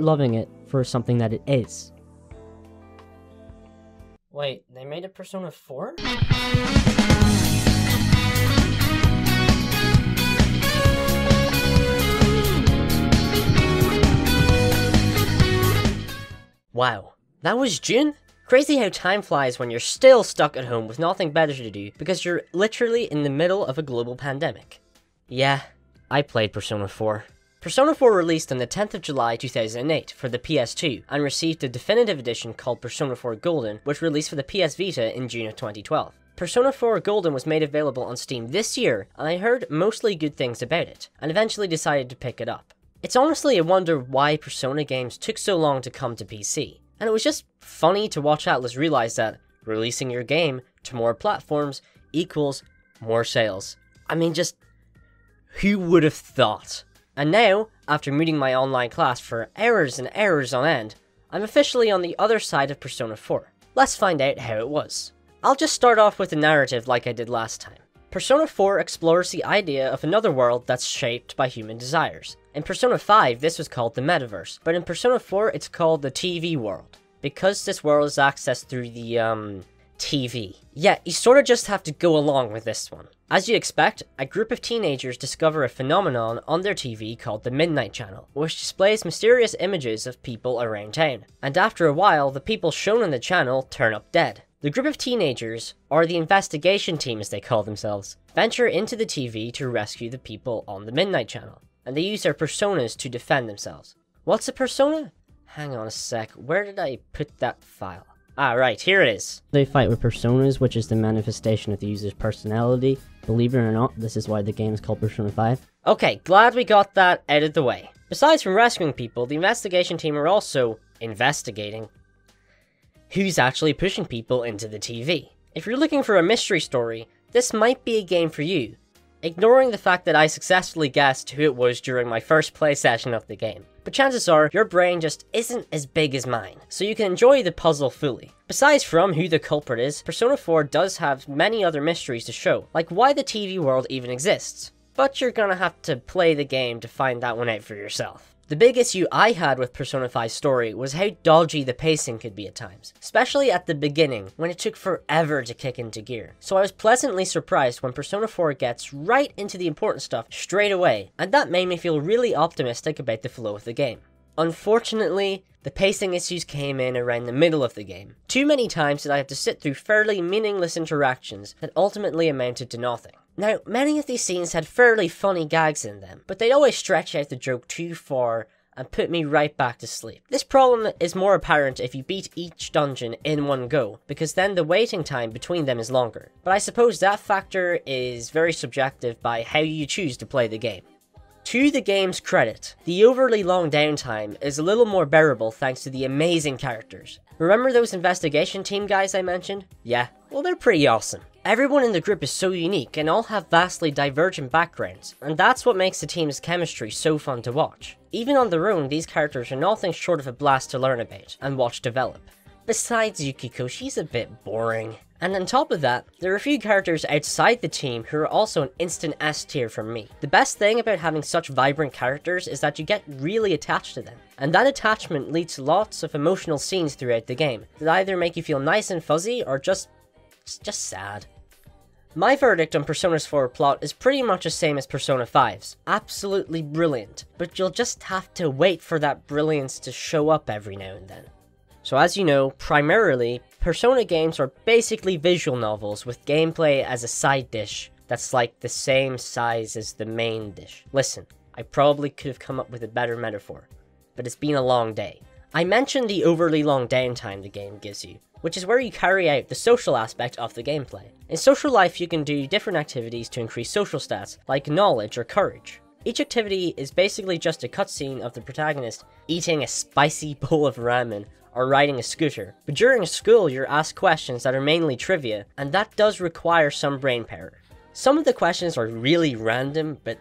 loving it for something that it is. Wait, they made a Persona 4? Wow, that was June? Crazy how time flies when you're still stuck at home with nothing better to do because you're literally in the middle of a global pandemic. Yeah, I played Persona 4. Persona 4 released on the 10th of July 2008 for the PS2 and received a definitive edition called Persona 4 Golden, which released for the PS Vita in June of 2012. Persona 4 Golden was made available on Steam this year, and I heard mostly good things about it, and eventually decided to pick it up. It's honestly a wonder why Persona games took so long to come to PC, and it was just funny to watch Atlus realize that releasing your game to more platforms equals more sales. I mean, just who would have thought? And now, after meeting my online class for hours and hours on end, I'm officially on the other side of Persona 4. Let's find out how it was. I'll just start off with the narrative like I did last time. Persona 4 explores the idea of another world that's shaped by human desires. In Persona 5, this was called the Metaverse, but in Persona 4, it's called the TV world, because this world is accessed through the, TV. Yeah, you sort of just have to go along with this one. As you'd expect, a group of teenagers discover a phenomenon on their TV called the Midnight Channel, which displays mysterious images of people around town. And after a while, the people shown on the channel turn up dead. The group of teenagers, or the investigation team as they call themselves, venture into the TV to rescue the people on the Midnight Channel, and they use their personas to defend themselves. What's a persona? Hang on a sec, where did I put that file? Ah, right, here it is. They fight with personas, which is the manifestation of the user's personality. Believe it or not, this is why the game is called Persona 5. Okay, glad we got that out of the way. Besides from rescuing people, the investigation team are also investigating who's actually pushing people into the TV. If you're looking for a mystery story, this might be a game for you, ignoring the fact that I successfully guessed who it was during my first play session of the game. But chances are, your brain just isn't as big as mine, so you can enjoy the puzzle fully. Besides from who the culprit is, Persona 4 does have many other mysteries to show, like why the TV world even exists. But you're gonna have to play the game to find that one out for yourself. The big issue I had with Persona 5's story was how dodgy the pacing could be at times, especially at the beginning, when it took forever to kick into gear. So I was pleasantly surprised when Persona 4 gets right into the important stuff straight away, and that made me feel really optimistic about the flow of the game. Unfortunately, the pacing issues came in around the middle of the game. Too many times did I have to sit through fairly meaningless interactions that ultimately amounted to nothing. Now, many of these scenes had fairly funny gags in them, but they'd always stretch out the joke too far and put me right back to sleep. This problem is more apparent if you beat each dungeon in one go, because then the waiting time between them is longer. But I suppose that factor is very subjective by how you choose to play the game. To the game's credit, the overly long downtime is a little more bearable thanks to the amazing characters. Remember those investigation team guys I mentioned? Yeah, well they're pretty awesome. Everyone in the group is so unique and all have vastly divergent backgrounds, and that's what makes the team's chemistry so fun to watch. Even on their own, these characters are nothing short of a blast to learn about and watch develop. Besides Yukiko, she's a bit boring. And on top of that, there are a few characters outside the team who are also an instant S tier from me. The best thing about having such vibrant characters is that you get really attached to them. And that attachment leads to lots of emotional scenes throughout the game that either make you feel nice and fuzzy or just sad. My verdict on Persona's 4 plot is pretty much the same as Persona 5's. Absolutely brilliant, but you'll just have to wait for that brilliance to show up every now and then. So as you know, primarily, Persona games are basically visual novels with gameplay as a side dish that's like the same size as the main dish. Listen, I probably could have come up with a better metaphor, but it's been a long day. I mentioned the overly long downtime the game gives you, which is where you carry out the social aspect of the gameplay. In social life, you can do different activities to increase social stats, like knowledge or courage. Each activity is basically just a cutscene of the protagonist eating a spicy bowl of ramen or riding a scooter. But during school, you're asked questions that are mainly trivia, and that does require some brain power. Some of the questions are really random, but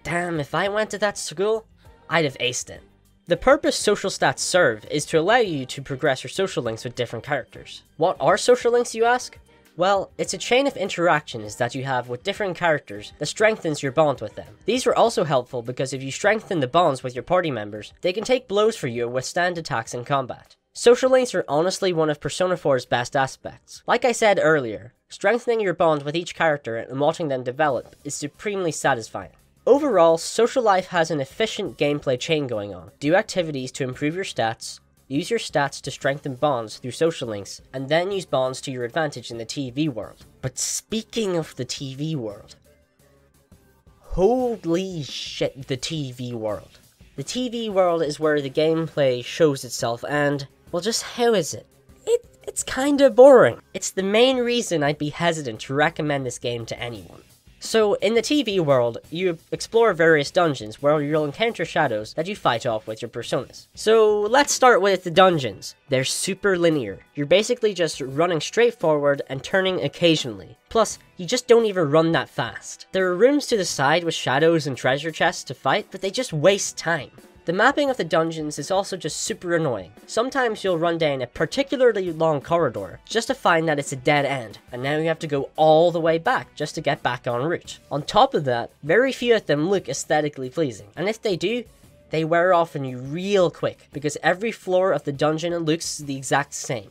damn, if I went to that school, I'd have aced it. The purpose social stats serve is to allow you to progress your social links with different characters. What are social links, you ask? Well, it's a chain of interactions that you have with different characters that strengthens your bond with them. These are also helpful because if you strengthen the bonds with your party members, they can take blows for you and withstand attacks in combat. Social links are honestly one of Persona 4's best aspects. Like I said earlier, strengthening your bond with each character and watching them develop is supremely satisfying. Overall, Social Life has an efficient gameplay chain going on. Do activities to improve your stats, use your stats to strengthen bonds through social links, and then use bonds to your advantage in the TV world. But speaking of the TV world, holy shit, the TV world. The TV world is where the gameplay shows itself, and, well, just how is it? It's kinda boring. It's the main reason I'd be hesitant to recommend this game to anyone. So, in the TV world, you explore various dungeons where you'll encounter shadows that you fight off with your personas. So, let's start with the dungeons. They're super linear. You're basically just running straight forward and turning occasionally. Plus, you just don't even run that fast. There are rooms to the side with shadows and treasure chests to fight, but they just waste time. The mapping of the dungeons is also just super annoying. Sometimes you'll run down a particularly long corridor just to find that it's a dead end, and now you have to go all the way back just to get back en route. On top of that, very few of them look aesthetically pleasing, and if they do, they wear off on you real quick because every floor of the dungeon looks the exact same.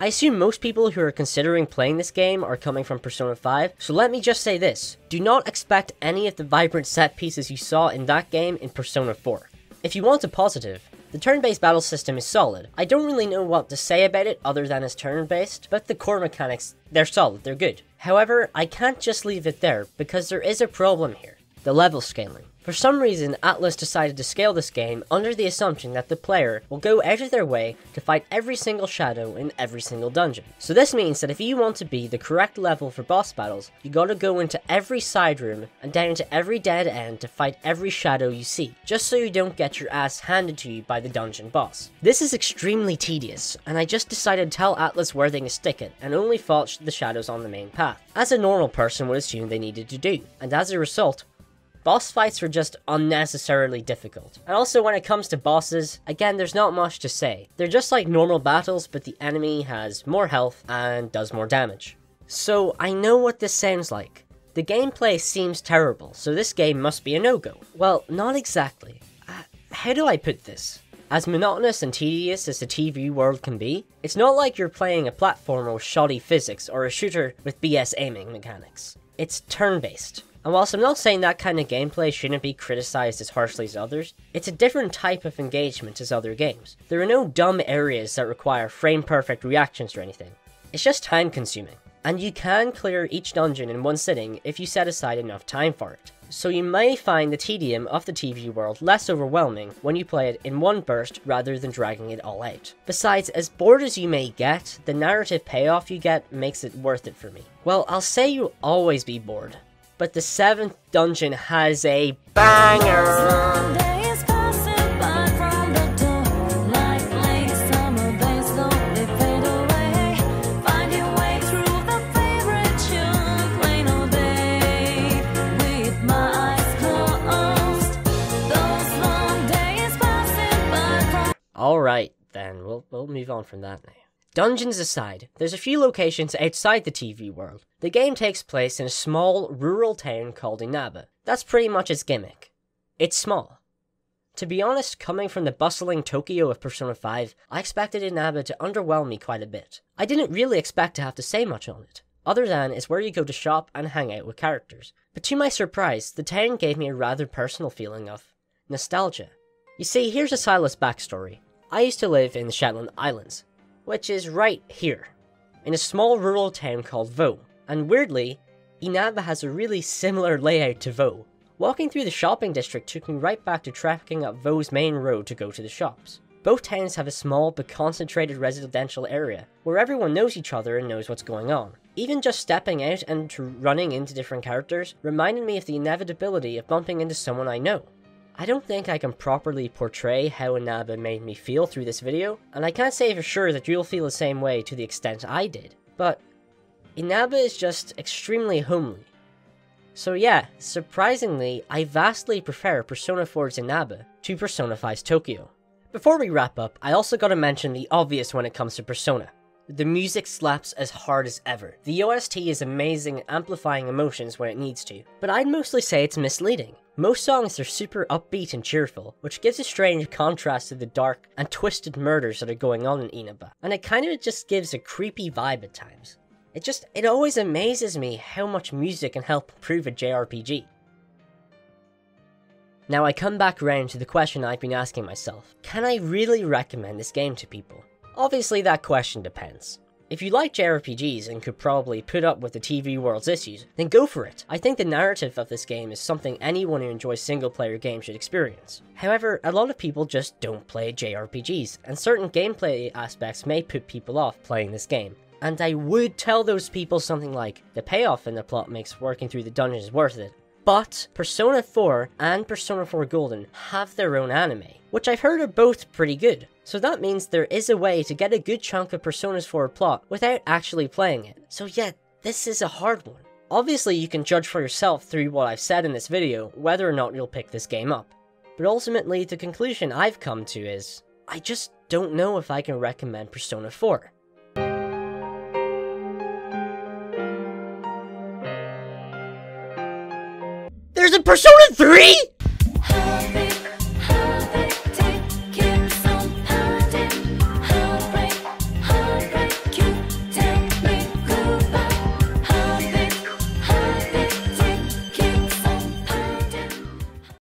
I assume most people who are considering playing this game are coming from Persona 5, so let me just say this. Do not expect any of the vibrant set pieces you saw in that game in Persona 4. If you want a positive, the turn-based battle system is solid. I don't really know what to say about it other than it's turn-based, but the core mechanics, they're solid, they're good. However, I can't just leave it there, because there is a problem here. The level scaling. For some reason, Atlus decided to scale this game under the assumption that the player will go out of their way to fight every single shadow in every single dungeon. So this means that if you want to be the correct level for boss battles, you gotta go into every side room and down to every dead end to fight every shadow you see, just so you don't get your ass handed to you by the dungeon boss. This is extremely tedious, and I just decided to tell Atlus where they can stick it, and only fought the shadows on the main path, as a normal person would assume they needed to do, and as a result, boss fights were just unnecessarily difficult. And also when it comes to bosses, again, there's not much to say. They're just like normal battles, but the enemy has more health and does more damage. So I know what this sounds like. The gameplay seems terrible, so this game must be a no-go. Well, not exactly. How do I put this? As monotonous and tedious as the TV world can be, it's not like you're playing a platformer with shoddy physics or a shooter with BS aiming mechanics. It's turn-based. And whilst I'm not saying that kind of gameplay shouldn't be criticized as harshly as others, it's a different type of engagement as other games. There are no dumb areas that require frame-perfect reactions or anything. It's just time-consuming. And you can clear each dungeon in one sitting if you set aside enough time for it. So you may find the tedium of the TV world less overwhelming when you play it in one burst rather than dragging it all out. Besides, as bored as you may get, the narrative payoff you get makes it worth it for me. Well, I'll say you'll always be bored. But the 7th dungeon has a banger! Alright then, we'll move on from that now. Dungeons aside, there's a few locations outside the TV world. The game takes place in a small, rural town called Inaba. That's pretty much its gimmick. It's small. To be honest, coming from the bustling Tokyo of Persona 5, I expected Inaba to underwhelm me quite a bit. I didn't really expect to have to say much on it, other than it's where you go to shop and hang out with characters. But to my surprise, the town gave me a rather personal feeling of nostalgia. You see, here's a Silas backstory. I used to live in the Shetland Islands, which is right here, in a small rural town called Vaux. And weirdly, Inaba has a really similar layout to Vaux. Walking through the shopping district took me right back to trafficking up Vaux's main road to go to the shops. Both towns have a small but concentrated residential area, where everyone knows each other and knows what's going on. Even just stepping out and running into different characters reminded me of the inevitability of bumping into someone I know. I don't think I can properly portray how Inaba made me feel through this video, and I can't say for sure that you'll feel the same way to the extent I did, but Inaba is just extremely homely. So yeah, surprisingly, I vastly prefer Persona 4's Inaba to Persona 5's Tokyo. Before we wrap up, I also gotta mention the obvious when it comes to Persona. The music slaps as hard as ever. The OST is amazing, amplifying emotions when it needs to, but I'd mostly say it's misleading. Most songs are super upbeat and cheerful, which gives a strange contrast to the dark and twisted murders that are going on in Inaba, and it kinda just gives a creepy vibe at times. It always amazes me how much music can help improve a JRPG. Now I come back around to the question I've been asking myself. Can I really recommend this game to people? Obviously that question depends. If you like JRPGs and could probably put up with the TV world's issues, then go for it. I think the narrative of this game is something anyone who enjoys single-player games should experience. However, a lot of people just don't play JRPGs, and certain gameplay aspects may put people off playing this game. And I would tell those people something like, the payoff in the plot makes working through the dungeons worth it. But Persona 4 and Persona 4 Golden have their own anime, which I've heard are both pretty good. So that means there is a way to get a good chunk of Persona's 4 plot without actually playing it. So yeah, this is a hard one. Obviously you can judge for yourself through what I've said in this video whether or not you'll pick this game up. But ultimately the conclusion I've come to is, I just don't know if I can recommend Persona 4. There's a Persona 3?!